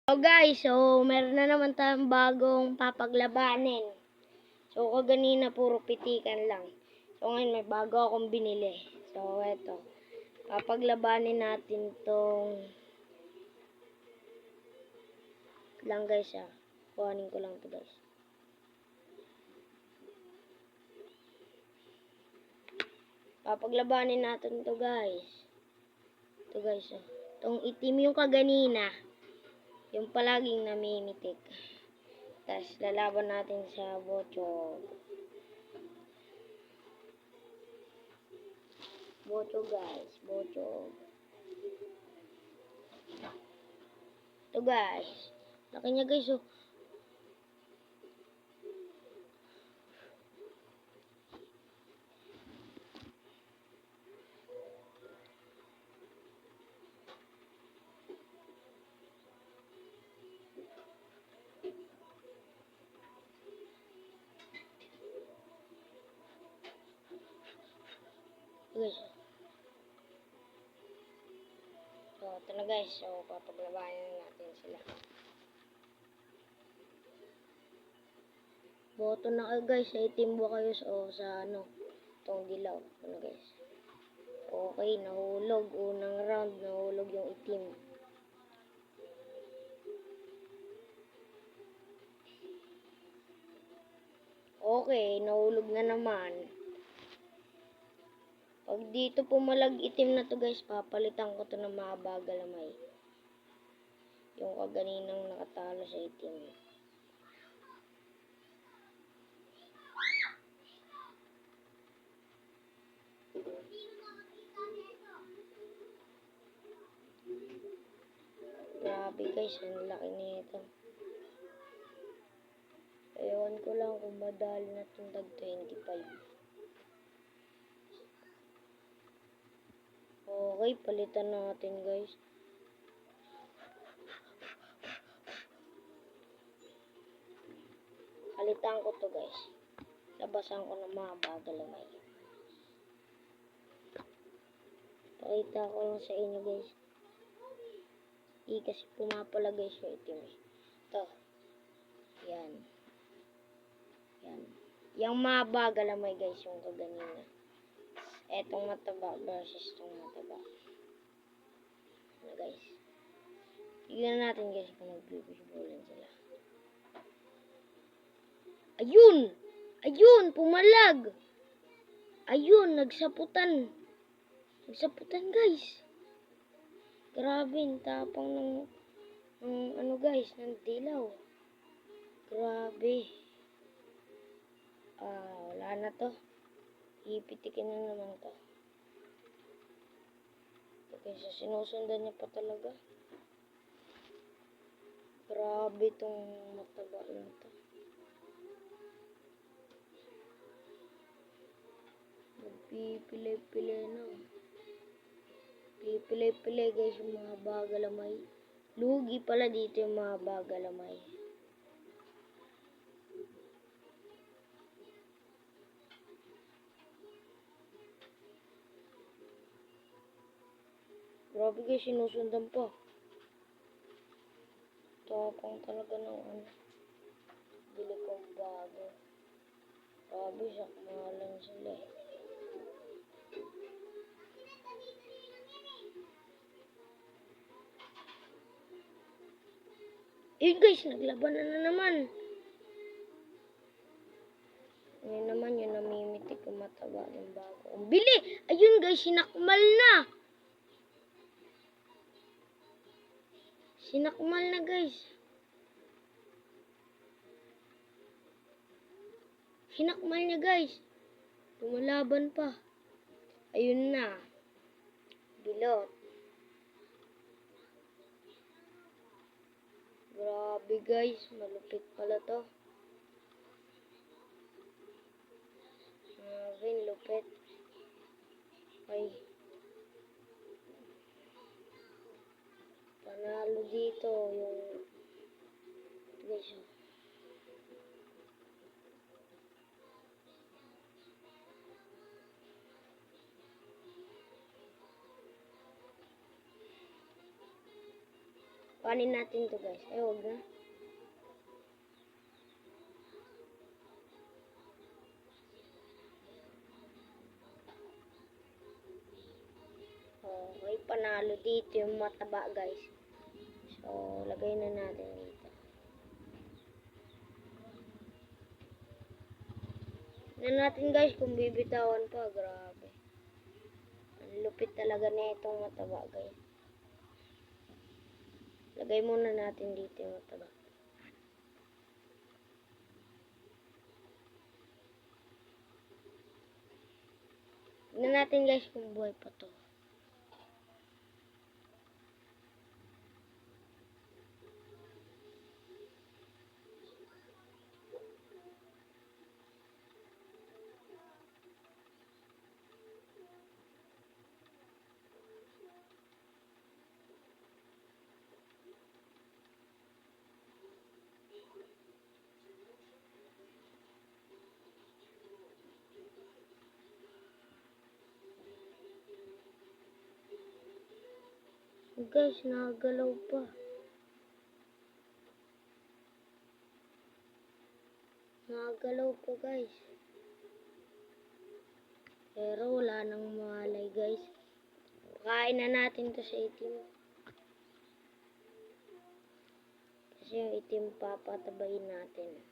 So guys, meron na naman tayong bagong papaglabanin. So kaganina puro pitikan lang. So ngayon may bago akong binili. So eto, papaglabanin natin tong lang guys Kuhanin ko lang to guys. Papaglabanin natin to guys. Ito guys Tong itim yung kaganina. Yung palaging namimitik. Tapos lalaban natin sa Bocho. Bocho guys. Bocho. Ito guys. Laki niya guys guys. So, ito na guys. So, papaglabanin natin sila. Boto na kayo guys. Sa itim ba kayo sa itong dilaw. Ito na guys. Okay, nahulog. Unang round, nahulog yung itim. Okay, nahulog na naman. Pag dito pumalag itim na to guys, papalitan ko to ng mahaba galamay. Yung kaganinang nakatalo sa itim. Grabe guys, ang laki nito. Ewan ko lang kung madali na itong tag 25. Okay, palitan natin guys. Palitan ko to guys. Labasan ko ng mahaba galamay. Pakita ko lang sa inyo guys. Kasi pumapala guys yung itim Ito. Yan. Yan. Yung mahaba galamay guys yung kaganina. Etong mataba versus itong mataba. Ano guys. Tignan natin guys kung nag-fishballan sila. Ayun! Ayun! Pumalag! Ayun! Nagsaputan. Nagsaputan guys. Grabe, tapang ng guys, ng dilaw. Grabe. Wala na to. Ipitikin na naman to. Okay, so sinusundan niya pa talaga. Grabe tong mataba na to. Nagpipilay-pilay na. Pipilay-pilay guys yung mga bagalamay. Lugi pala dito yung mga bagalamay. Grabe guys, sinusundan pa. Tapang talaga ng bili kong bago. Grabe, sakmalan sila Yun guys, naglaban na naman. Ngayon naman yung namimitik yung mataba ng bago. Ang bili! Ayun guys, sinakmal na! Sinakmal na guys. Sinakmal niya guys. Lumalaban pa. Ayun na. Bilot. Grabe guys, malupit pala to. Grabe, lupit. Ay. Panalo dito yung guys. Panin natin to guys. Ay, huwag na. Okay, panalo dito yung mataba guys. So, lagay na natin dito. Tignan natin guys kung bibitawan pa. Grabe. Ang lupit talaga na itong mataba guys. Lagay muna natin dito yung mataba. Tignan natin guys kung buhay pa to. Guys, nakagalaw pa. Nakagalaw pa guys. Pero wala nang malay guys. Pakain na natin to sa itim. Kasi yung itim papatabayin natin.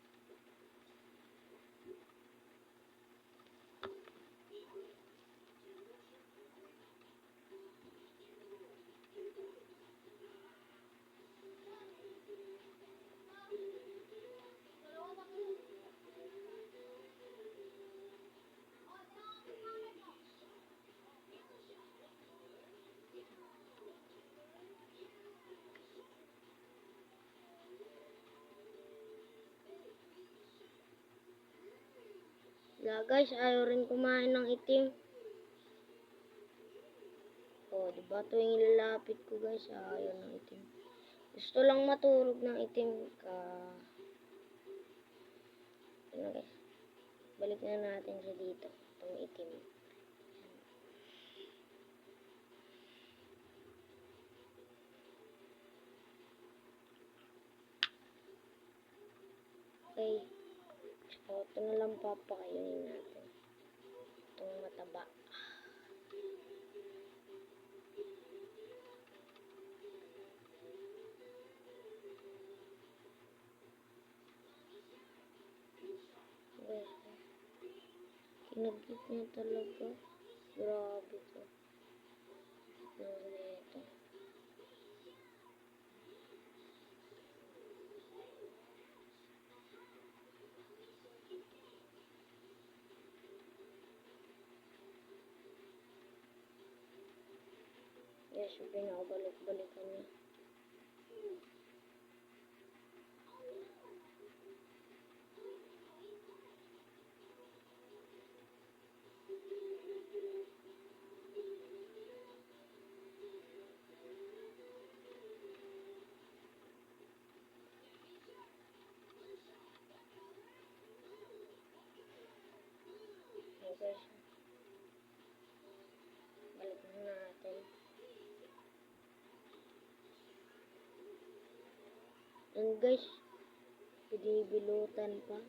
Yeah, guys, ayaw rin kumain ng itim. Oh, diba tuwing ilalapit ko guys, ayaw ng itim. Gusto lang maturog ng itim ka. Ano guys? Balik na natin siya dito. Itong itim. Okay. So, ito na lang papakainin natin. Itong mataba. Okay. Kinagit niya talaga. Grabe to. Ito. Yes, pinakabalik-balikan niya. Okay. Balik na natin. And guys, binibilutan pa.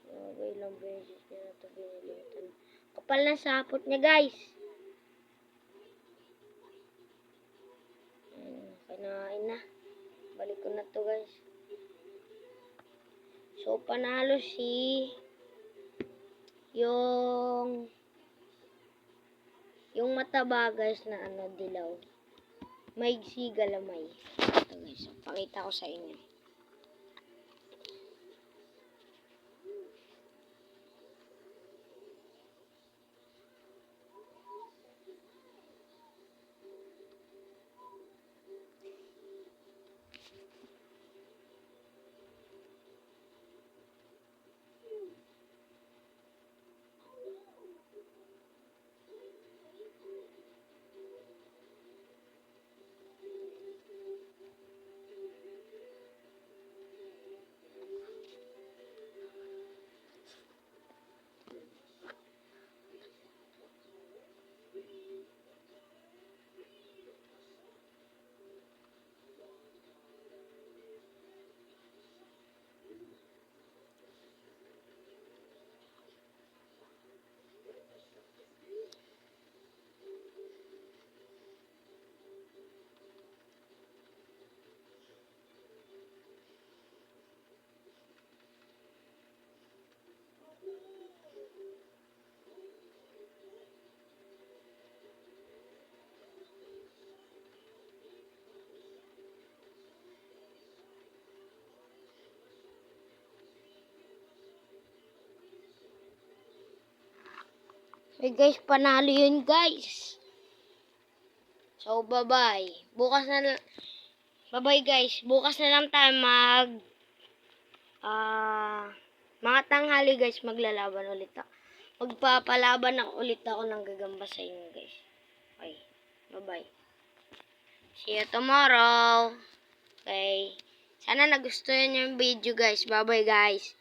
Okay, ilang beses niya na ito binilutan. Kapal na sapot niya guys. Kinain na. Balik ko na to guys. So, panalo yung mataba guys na dilaw. Maigsi galamay. Ito guys, so, pakita ko sa inyo. Eh guys, panalo yun guys. So, bye-bye. Bye-bye guys. Bukas na lang tayo mga tanghali guys, maglalaban ulit ako. Magpapalaban ulit ako ng gagamba sa inyo guys. Okay. Bye-bye. See you tomorrow. Okay. Sana nagustuhan niyo yung video guys. Bye-bye guys.